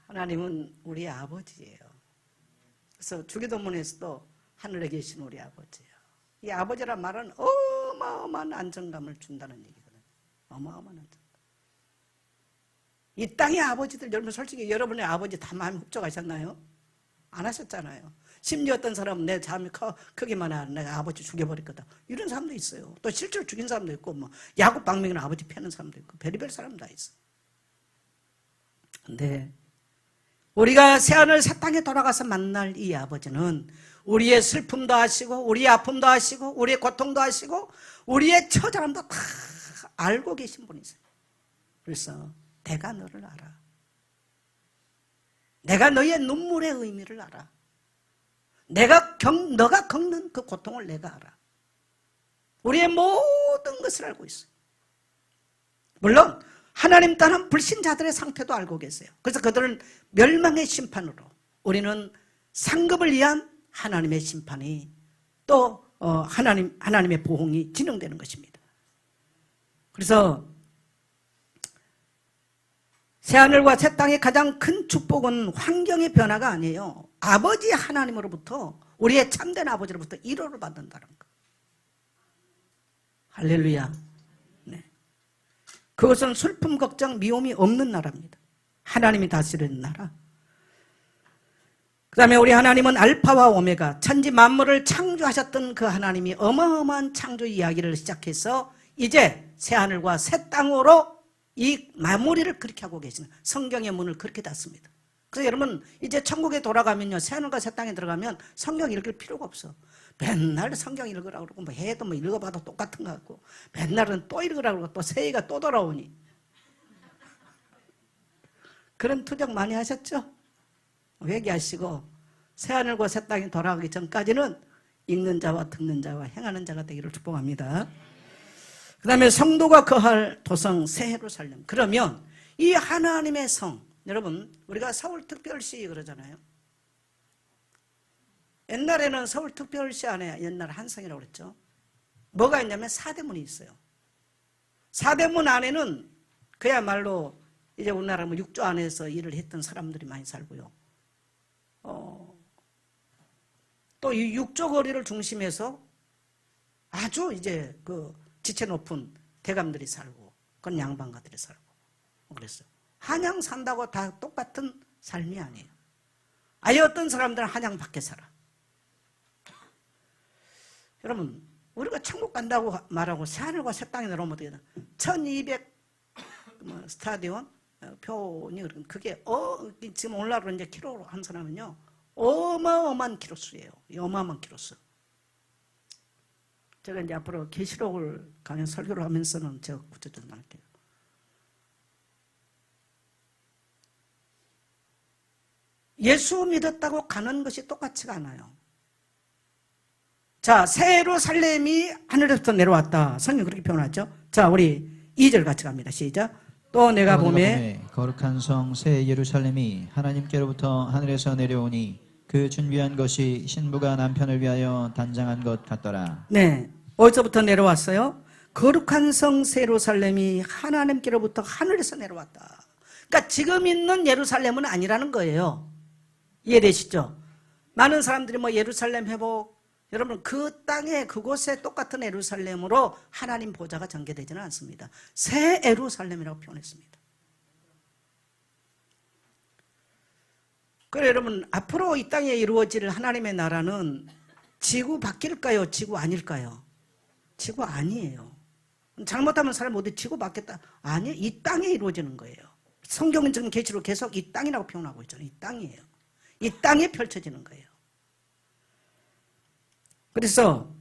하나님은 우리 아버지예요. 그래서 주기도문에서도 하늘에 계신 우리 아버지예요. 이 아버지란 말은 어마어마한 안정감을 준다는 얘기거든요. 어마어마한 안정감. 이 땅의 아버지들, 여러분 솔직히 여러분의 아버지 다 마음에 흡족하셨나요? 안 하셨잖아요. 심지어 어떤 사람은 내 자음이 크기만 하면 내가 아버지 죽여버릴 거다, 이런 사람도 있어요. 또 실제로 죽인 사람도 있고, 뭐 야구 방맹이나 아버지 패는 사람도 있고, 별의별 사람 다 있어. 근데 우리가 새하늘 새 땅에 돌아가서 만날 이 아버지는 우리의 슬픔도 아시고 우리의 아픔도 아시고 우리의 고통도 아시고 우리의 처절함도 다 알고 계신 분이세요. 그래서 내가 너를 알아. 내가 너의 눈물의 의미를 알아. 너가 겪는 그 고통을 내가 알아. 우리의 모든 것을 알고 있어요. 물론 하나님 따른 불신자들의 상태도 알고 계세요. 그래서 그들은 멸망의 심판으로, 우리는 상급을 위한 하나님의 심판이 또 하나님의 보응이 진행되는 것입니다. 그래서 새하늘과 새 땅의 가장 큰 축복은 환경의 변화가 아니에요. 아버지 하나님으로부터, 우리의 참된 아버지로부터 위로를 받는다는 것. 할렐루야. 네. 그것은 슬픔, 걱정, 미움이 없는 나라입니다. 하나님이 다스리는 나라. 그 다음에 우리 하나님은 알파와 오메가, 천지 만물을 창조하셨던 그 하나님이 어마어마한 창조 이야기를 시작해서 이제 새하늘과 새 땅으로 이 마무리를 그렇게 하고 계시는, 성경의 문을 그렇게 닫습니다. 그래서 여러분 이제 천국에 돌아가면요, 새하늘과 새 땅에 들어가면 성경 읽을 필요가 없어. 맨날 성경 읽으라고 그러고 뭐 해도 뭐 읽어봐도 똑같은 것 같고, 맨날은 또 읽으라고 그러고 또 새해가 또 돌아오니. 그런 투정 많이 하셨죠? 회개하시고 새하늘과 새 땅에 돌아가기 전까지는 읽는 자와 듣는 자와 행하는 자가 되기를 축복합니다. 그 다음에 성도가 거할 도성 새 예루살렘. 그러면 이 하나님의 성, 여러분 우리가 서울특별시 그러잖아요. 옛날에는 서울특별시 안에 옛날 한성이라고 그랬죠. 뭐가 있냐면 사대문이 있어요. 사대문 안에는 그야말로 이제 우리나라 뭐 육조 안에서 일을 했던 사람들이 많이 살고요. 또 이 육조 거리를 중심해서 아주 이제 그 지체 높은 대감들이 살고, 그건 양반가들이 살고 그랬어요. 한양 산다고 다 똑같은 삶이 아니에요. 아예 어떤 사람들은 한양 밖에 살아. 여러분 우리가 천국 간다고 말하고 새하늘과 새 땅에 내려오면 어떻게 되나? 1200 스타디온 표니, 그게 지금 오늘날로 이제 키로로 한 사람은요 어마어마한 키로수예요. 어마어마한 키로수. 제가 이제 앞으로 계시록을 강연 설교를 하면서는 제가 구체적으로 할게요. 예수 믿었다고 가는 것이 똑같지가 않아요. 자, 새 예루살렘이 하늘에서부터 내려왔다. 성경 그렇게 표현하죠. 자, 우리 2절 같이 갑니다. 시작. 또 내가 보매 거룩한 성 새 예루살렘이 하나님께로부터 하늘에서 내려오니 그 준비한 것이 신부가 남편을 위하여 단장한 것 같더라. 네, 어디서부터 내려왔어요? 거룩한 성 새 예루살렘이 하나님께로부터 하늘에서 내려왔다. 그러니까 지금 있는 예루살렘은 아니라는 거예요. 이해되시죠? 많은 사람들이 뭐 예루살렘 회복, 여러분 그 땅에 그곳에 똑같은 예루살렘으로 하나님 보좌가 전개되지는 않습니다. 새 예루살렘이라고 표현했습니다. 그래 여러분, 앞으로 이 땅에 이루어질 하나님의 나라는 지구 바뀔까요? 지구 아닐까요? 지구 아니에요. 잘못하면 사람 어디 지구 바뀌었다. 아니에요. 이 땅에 이루어지는 거예요. 성경은 지금 계시로 계속 이 땅이라고 표현하고 있잖아요. 이 땅이에요. 이 땅에 펼쳐지는 거예요. 그래서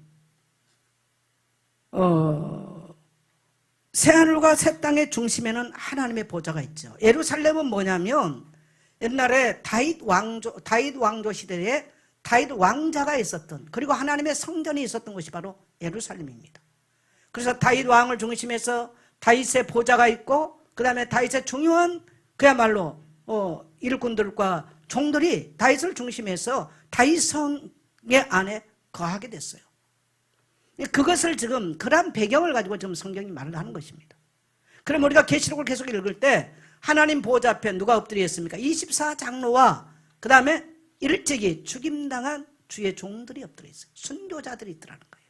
새하늘과 새 땅의 중심에는 하나님의 보좌가 있죠. 예루살렘은 뭐냐면 옛날에 다윗 왕조 시대에 다윗 왕자가 있었던, 그리고 하나님의 성전이 있었던 곳이 바로 예루살렘입니다. 그래서 다윗 왕을 중심해서 다윗의 보좌가 있고, 그 다음에 다윗의 중요한 그야말로 일꾼들과 종들이 다윗을 중심해서 다윗 성의 안에 거하게 됐어요. 그것을 지금 그런 배경을 가지고 지금 성경이 말을 하는 것입니다. 그럼 우리가 계시록을 계속 읽을 때 하나님 보좌 앞에 누가 엎드려 있습니까? 24장로와 그 다음에 일찍이 죽임당한 주의 종들이 엎드려 있어요. 순교자들이 있더라는 거예요.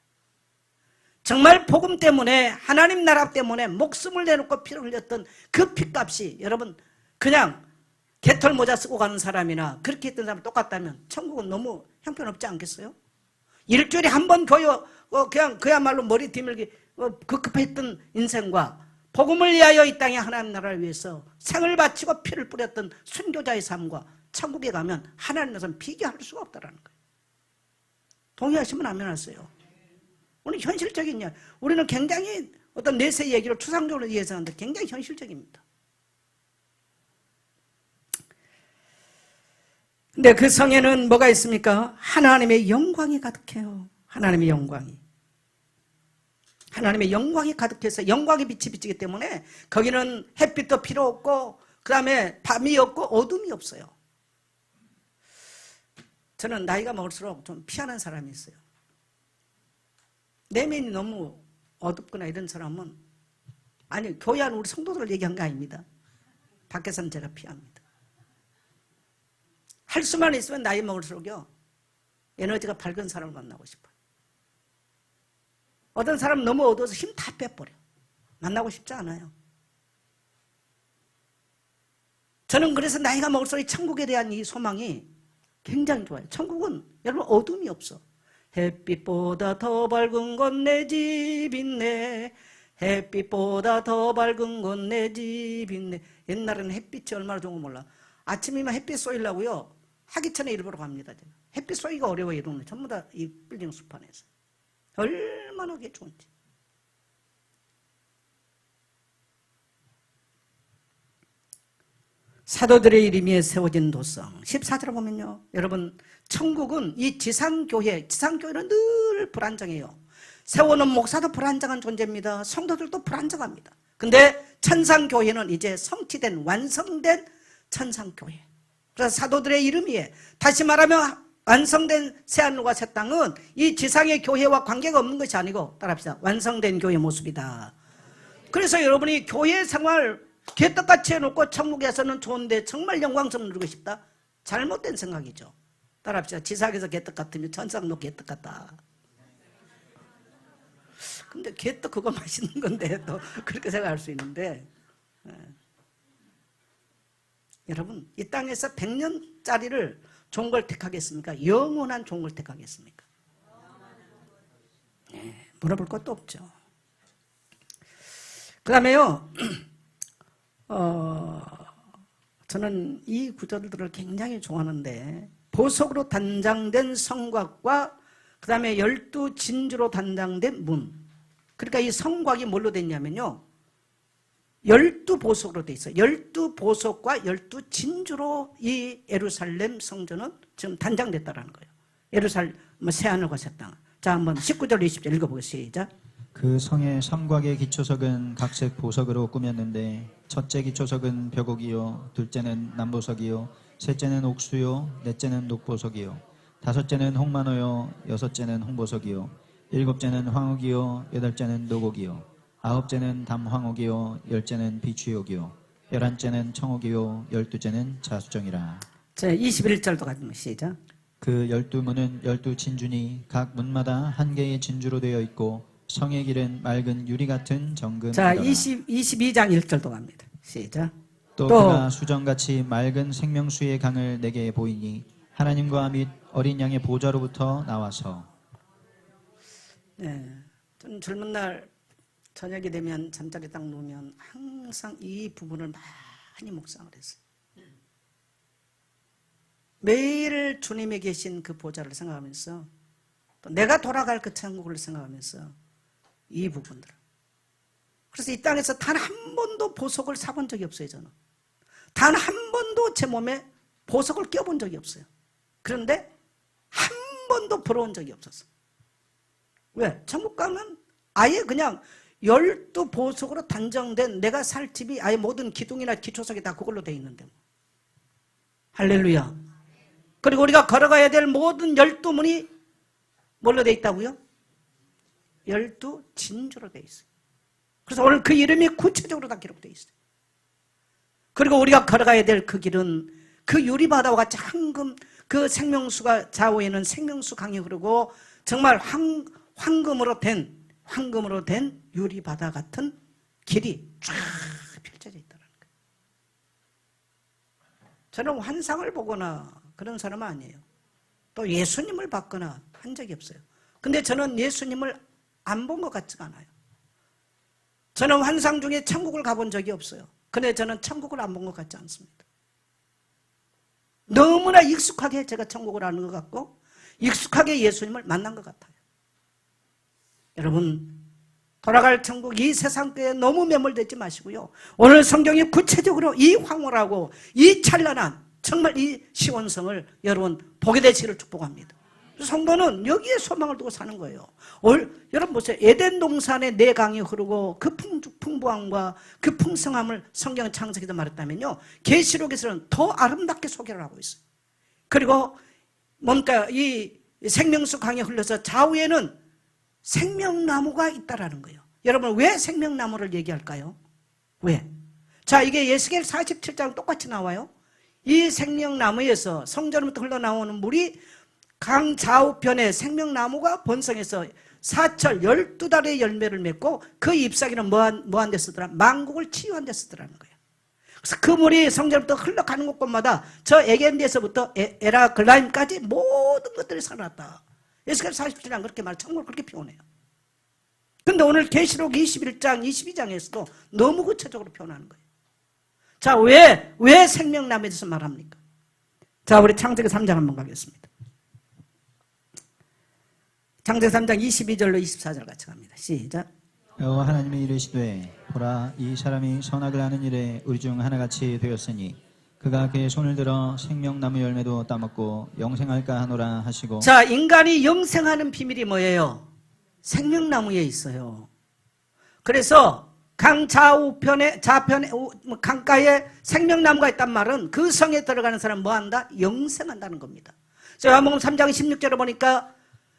정말 복음 때문에, 하나님 나라 때문에 목숨을 내놓고 피를 흘렸던 그 피값이, 여러분 그냥 개털 모자 쓰고 가는 사람이나 그렇게 했던 사람 똑같다면 천국은 너무 형편없지 않겠어요? 일주일에 한 번 그냥 그야말로 머리 뒤밀기 급급했던 인생과 복음을 위하여 이 땅에 하나님 나라를 위해서 생을 바치고 피를 뿌렸던 순교자의 삶과 천국에 가면 하나님께서는 비교할 수가 없다는 거예요. 동의하시면 아멘 하세요. 오늘 현실적인 이야기, 우리는 굉장히 어떤 내세 얘기를 추상적으로 이해하는데 굉장히 현실적입니다. 근데 그 성에는 뭐가 있습니까? 하나님의 영광이 가득해요. 하나님의 영광이. 하나님의 영광이 가득해서 영광의 빛이 비치기 때문에 거기는 햇빛도 필요 없고, 그 다음에 밤이 없고 어둠이 없어요. 저는 나이가 먹을수록 좀 피하는 사람이 있어요. 내면이 너무 어둡거나 이런 사람은, 아니 교회 안에 우리 성도들을 얘기한 거 아닙니다. 밖에서는 제가 피합니다. 할 수만 있으면 나이 먹을수록요 에너지가 밝은 사람을 만나고 싶어요. 어떤 사람은 너무 어두워서 힘 다 빼버려. 만나고 싶지 않아요. 저는 그래서 나이가 먹을수록 천국에 대한 이 소망이 굉장히 좋아요. 천국은 여러분 어둠이 없어. 햇빛보다 더 밝은 곳 내 집 있네. 햇빛보다 더 밝은 곳 내 집 있네. 옛날에는 햇빛이 얼마나 좋은 거 몰라. 아침이면 햇빛 쏘이려고요 하기 전에 일부러 갑니다. 제가. 햇빛 쏘기가 어려워요. 이러면 전부 다 이 빌딩 수판에서. 얼마나 그게 좋은지. 사도들의 이름이 세워진 도성 14절을 보면요, 여러분 천국은 이 지상교회는 늘 불안정해요. 세우는 목사도 불안정한 존재입니다. 성도들도 불안정합니다. 근데 천상교회는 이제 성취된, 완성된 천상교회. 그래서 사도들의 이름이에, 다시 말하면 완성된 새하늘과 새 땅은 이 지상의 교회와 관계가 없는 것이 아니고, 따라합시다, 완성된 교회 모습이다. 그래서 여러분이 교회 생활 개떡같이 해놓고 천국에서는 좋은데 정말 영광스러운 누리고 싶다? 잘못된 생각이죠. 따라합시다. 지상에서 개떡 같으면 천상도 개떡 같다. 근데 개떡 그거 맛있는 건데 또 그렇게 생각할 수 있는데, 여러분 이 땅에서 100년짜리를 좋은 걸 택하겠습니까? 영원한 좋은 걸 택하겠습니까? 물어볼 것도 없죠. 그 다음에요, 저는 이 구절들을 굉장히 좋아하는데, 보석으로 단장된 성곽과 그 다음에 12진주로 단장된 문. 그러니까 이 성곽이 뭘로 됐냐면요, 12보석으로 돼 있어요. 12보석과 12진주로 이 예루살렘 성전은 지금 단장됐다는 거예요. 예루살렘 새하늘과 새 땅. 자, 한번 19절 20절 읽어보겠습니다. 시작. 그 성의 성곽의 기초석은 각색 보석으로 꾸몄는데, 첫째 기초석은 벽옥이요, 둘째는 남보석이요, 셋째는 옥수요, 넷째는 녹보석이요, 다섯째는 홍만호요, 여섯째는 홍보석이요, 일곱째는 황옥이요, 여덟째는 녹옥이요, 아홉째는 담황옥이요, 열째는 비취옥이요, 열한째는 청옥이요, 열두째는 자수정이라. 자, 21절도 가지면 시작. 그 12문은 12진주니 각 문마다 한 개의 진주로 되어 있고, 성의 길은 맑은 유리 같은 정금이더라. 자, 22장 1절도 갑니다. 시작. 또 또 그가 수정같이 맑은 생명수의 강을 내게 보이니 하나님과 및 어린 양의 보좌로부터 나와서. 네, 저는 젊은 날 저녁이 되면 잠자리 딱 누우면 항상 이 부분을 많이 묵상을 했어요. 매일 주님이 계신 그 보좌를 생각하면서 또 내가 돌아갈 그 천국을 생각하면서 이 부분들. 그래서 이 땅에서 단 한 번도 보석을 사본 적이 없어요. 저는 단 한 번도 제 몸에 보석을 껴본 적이 없어요. 그런데 한 번도 부러운 적이 없었어요. 왜? 천국 가면 아예 그냥 12보석으로 단정된 내가 살 집이 아예 모든 기둥이나 기초석이 다 그걸로 돼 있는데 뭐. 할렐루야. 그리고 우리가 걸어가야 될 모든 12문이 뭘로 돼 있다고요? 12진주로 돼 있어요. 그래서 오늘 그 이름이 구체적으로 다 기록되어 있어요. 그리고 우리가 걸어가야 될 그 길은 그 유리바다와 같이 황금, 그 생명수가 좌우에는 생명수 강이 흐르고 정말 황금으로 된 유리바다 같은 길이 쫙 펼쳐져 있다는 거예요. 저는 환상을 보거나 그런 사람은 아니에요. 또 예수님을 봤거나 한 적이 없어요. 근데 저는 예수님을 안 본 것 같지가 않아요. 저는 환상 중에 천국을 가본 적이 없어요. 근데 저는 천국을 안 본 것 같지 않습니다. 너무나 익숙하게 제가 천국을 아는 것 같고 익숙하게 예수님을 만난 것 같아요. 여러분, 돌아갈 천국 이 세상에 너무 매몰되지 마시고요. 오늘 성경이 구체적으로 이 황홀하고 이 찬란한 정말 이 시온성을 여러분 보게 되시기를 축복합니다. 성도는 여기에 소망을 두고 사는 거예요. 여러분 보세요. 에덴 동산에 네 강이 흐르고 그 풍부함과 그 풍성함을 성경은 창세기도 말했다면요. 계시록에서는 더 아름답게 소개를 하고 있어요. 그리고 뭔가 이 생명수 강이 흘러서 좌우에는 생명나무가 있다라는 거예요. 여러분 왜 생명나무를 얘기할까요? 왜? 자, 이게 예스겔 47장 똑같이 나와요. 이 생명나무에서 성전부터 흘러나오는 물이 강 좌우편에 생명나무가 번성해서 사철 12달의 열매를 맺고 그 잎사귀는 뭐한 데 쓰더라? 만국을 치유한 데 쓰더라는 거예요. 그래서 그 물이 성전부터 흘러가는 곳마다 저 에겐디에서부터 에라글라임까지 모든 것들이 살아났다. 에스겔 47장 그렇게 말, 천국을 그렇게 표현해요. 근데 오늘 계시록 21장, 22장에서도 너무 구체적으로 표현하는 거예요. 자, 왜 생명나무에 대해서 말합니까? 자, 우리 창세기 3장 한번 가겠습니다. 창세기 3장 22절로 24절 같이 갑니다. 시작. 여호와 하나님이 이르시되 보라 이 사람이 선악을 하는 일에 우리 중 하나같이 되었으니 그가 그의 손을 들어 생명나무 열매도 따먹고 영생할까 하노라 하시고. 자, 인간이 영생하는 비밀이 뭐예요? 생명나무에 있어요. 그래서 강 좌편에 강가에 생명나무가 있단 말은 그 성에 들어가는 사람은 뭐한다? 영생한다는 겁니다. 요한복음 3장 16절에 보니까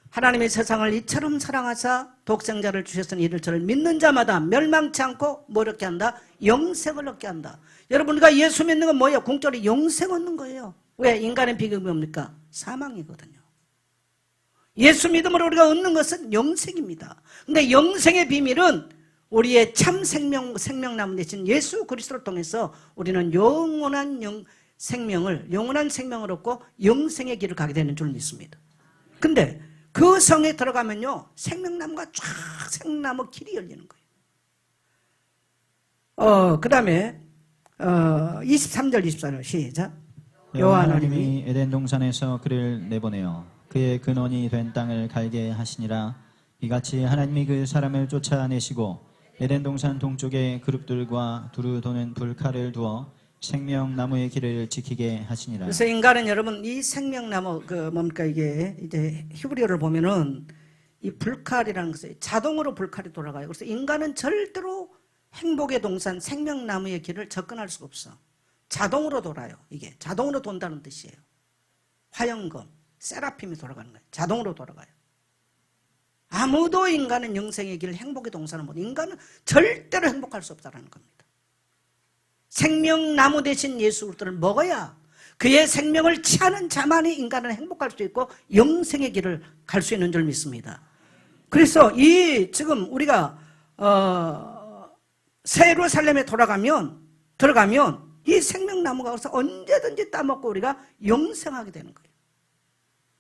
하나님의 세상을 이처럼 사랑하사 독생자를 주셨으니 이를 저를 믿는 자마다 멸망치 않고 뭐 얻게 한다? 영생을 얻게 한다. 여러분 우리가 예수 믿는 건 뭐예요? 공짜로 영생 얻는 거예요. 왜? 인간의 비극이 뭡니까? 사망이거든요. 예수 믿음으로 우리가 얻는 것은 영생입니다. 근데 영생의 비밀은 우리의 참 생명나무 되신 예수 그리스도를 통해서 우리는 영원한 생명을 얻고 영생의 길을 가게 되는 줄 믿습니다. 근데 그 성에 들어가면요 생명나무가 쫙 생명나무 길이 열리는 거예요. 그 다음에 23절 24절 시작. 여호와 하나님이 에덴 동산에서 그를 내보내어 그의 근원이 된 땅을 갈게 하시니라. 이같이 하나님이 그 사람을 쫓아내시고 에덴 동산 동쪽에 그룹들과 두루 도는 불칼을 두어 생명나무의 길을 지키게 하시니라. 그래서 인간은 여러분 이 생명나무 뭡니까 이게 이제 히브리어를 보면은 이 불칼이라는 것이 자동으로 불칼이 돌아가요. 그래서 인간은 절대로 행복의 동산 생명나무의 길을 접근할 수가 없어. 자동으로 돌아요. 이게 자동으로 돈다는 뜻이에요. 화영검, 세라핌이 돌아가는 거예요. 자동으로 돌아가요. 아무도 인간은 영생의 길, 행복의 동산을 못. 인간은 절대로 행복할 수 없다는 겁니다. 생명나무 대신 예수 그리스도를 먹어야 그의 생명을 취하는 자만이 인간은 행복할 수 있고 영생의 길을 갈 수 있는 줄 믿습니다. 그래서 지금 우리가 새 예루살렘에 들어가면 이 생명나무가 와서 언제든지 따먹고 우리가 영생하게 되는 거예요.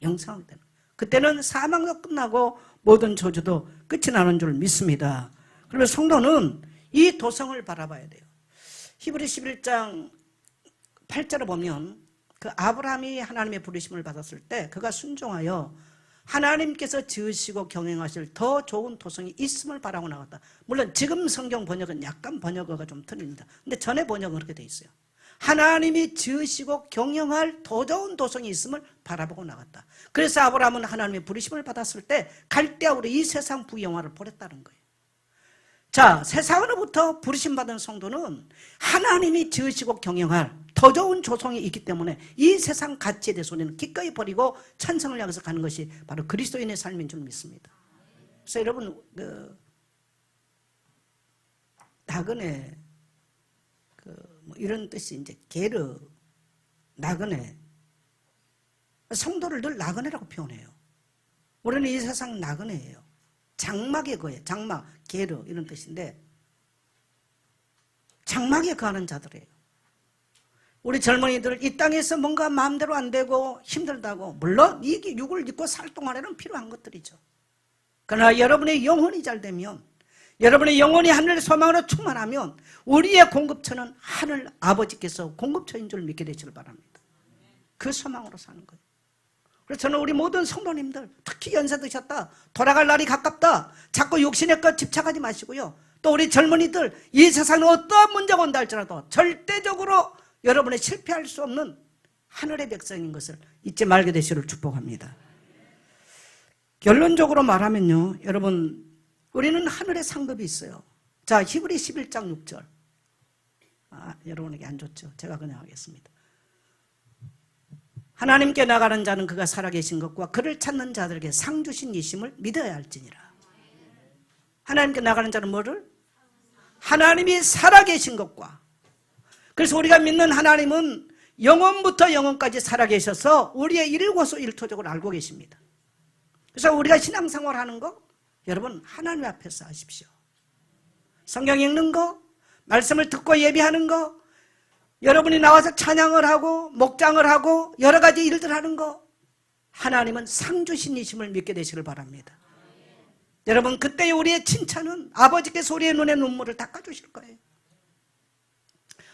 영생하게 되는 거예요. 그때는 사망도 끝나고 모든 저주도 끝이 나는 줄 믿습니다. 그리고 성도는 이 도성을 바라봐야 돼요. 히브리 11장 8절을 보면 그 아브라함이 하나님의 부르심을 받았을 때 그가 순종하여 하나님께서 지으시고 경영하실 더 좋은 도성이 있음을 바라고 나갔다. 물론 지금 성경 번역은 약간 번역어가 좀 틀립니다. 근데 전에 번역은 그렇게 돼 있어요. 하나님이 지으시고 경영할 더 좋은 도성이 있음을 바라보고 나갔다. 그래서 아브라함은 하나님의 부르심을 받았을 때 갈대아우로 이 세상 부영화를 버렸다는 거예요. 자, 세상으로부터 부르심 받은 성도는 하나님이 지으시고 경영할 더 좋은 조성이 있기 때문에 이 세상 가치에 대해서 우리는 기꺼이 버리고 천성을 향해서 가는 것이 바로 그리스도인의 삶인 줄 믿습니다. 그래서 여러분, 나그네, 뭐 이런 뜻이 이제 게르, 나그네. 성도를 늘 나그네라고 표현해요. 우리는 이 세상 나그네예요. 장막에 거예요. 장막, 게르 이런 뜻인데 장막에 거하는 자들이에요. 우리 젊은이들 이 땅에서 뭔가 마음대로 안 되고 힘들다고 물론 이게 육을 입고 살 동안에는 필요한 것들이죠. 그러나 여러분의 영혼이 잘 되면 여러분의 영혼이 하늘의 소망으로 충만하면 우리의 공급처는 하늘 아버지께서 공급처인 줄 믿게 되시길 바랍니다. 그 소망으로 사는 거예요. 그래서 저는 우리 모든 성도님들 특히 연세 드셨다 돌아갈 날이 가깝다 자꾸 욕심의 것 집착하지 마시고요. 또 우리 젊은이들 이 세상에 어떠한 문제가 온다 할지라도 절대적으로 여러분의 실패할 수 없는 하늘의 백성인 것을 잊지 말게 되시기를 축복합니다. 결론적으로 말하면요, 여러분 우리는 하늘의 상급이 있어요. 자, 히브리 11장 6절. 여러분에게 안 좋죠. 제가 그냥 하겠습니다. 하나님께 나가는 자는 그가 살아계신 것과 그를 찾는 자들에게 상 주신 이심을 믿어야 할지니라. 하나님께 나가는 자는 뭐를? 하나님이 살아계신 것과. 그래서 우리가 믿는 하나님은 영원부터 영원까지 살아계셔서 우리의 일거수 일투족을 알고 계십니다. 그래서 우리가 신앙생활 하는 거 여러분 하나님 앞에서 하십시오. 성경 읽는 거, 말씀을 듣고 예배하는 거, 여러분이 나와서 찬양을 하고 목장을 하고 여러 가지 일들 하는 거 하나님은 상 주신 이심을 믿게 되시길 바랍니다. 여러분 그때 우리의 칭찬은 아버지께서 우리의 눈에 눈물을 닦아주실 거예요.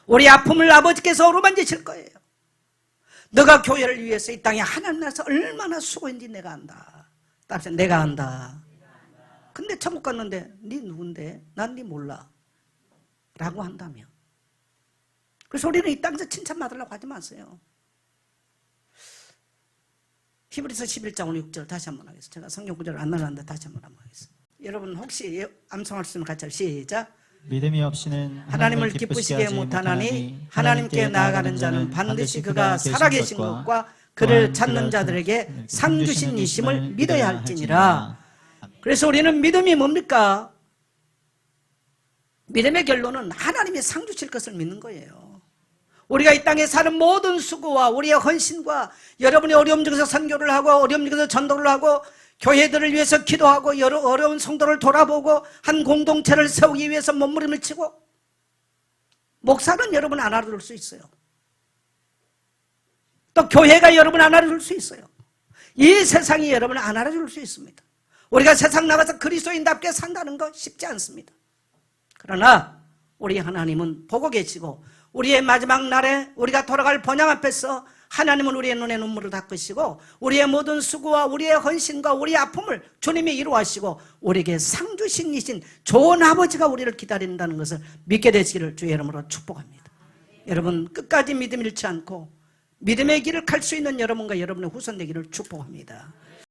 우리 아픔을 아버지께서 어루만지실 거예요. 너가 교회를 위해서 이 땅에 하나님 나라에서 얼마나 수고했는지 내가 안다. 따라서 내가 안다. 근데 천국 갔는데 네 누군데? 난 네 몰라 라고 한다면 그래서 우리는 이 땅에서 칭찬받으려고 하지 마세요. 히브리서 11장 6절 다시 한번 하겠습니다. 제가 성경 구절을 안 나가는데 다시 한번 하겠습니다. 여러분 혹시 암송할 수 있으면 같이 시작. 믿음이 없이는 하나님을 기쁘시게 못하나니 하나님께 나아가는 자는 반드시 그가 살아계신 것과 그를 찾는 자들에게 상 주신 이심을 믿어야 할지니라. 그래서 우리는 믿음이 뭡니까? 믿음의 결론은 하나님이 상 주실 것을 믿는 거예요. 우리가 이 땅에 사는 모든 수고와 우리의 헌신과 여러분이 어려움 중에서 선교를 하고 어려움 중에서 전도를 하고 교회들을 위해서 기도하고 여러 어려운 성도를 돌아보고 한 공동체를 세우기 위해서 몸부림을 치고 목사는 여러분 안 알아둘 수 있어요. 또 교회가 여러분 안 알아둘 수 있어요. 이 세상이 여러분을 안 알아줄 수 있습니다. 우리가 세상 나가서 그리스도인답게 산다는 거 쉽지 않습니다. 그러나 우리 하나님은 보고 계시고 우리의 마지막 날에 우리가 돌아갈 번영 앞에서 하나님은 우리의 눈에 눈물을 닦으시고 우리의 모든 수고와 우리의 헌신과 우리의 아픔을 주님이 이루하시고 우리에게 상 주신 이신 좋은 아버지가 우리를 기다린다는 것을 믿게 되시기를 주의 이름으로 축복합니다. 여러분 끝까지 믿음 잃지 않고 믿음의 길을 갈 수 있는 여러분과 여러분의 후손 되기를 축복합니다.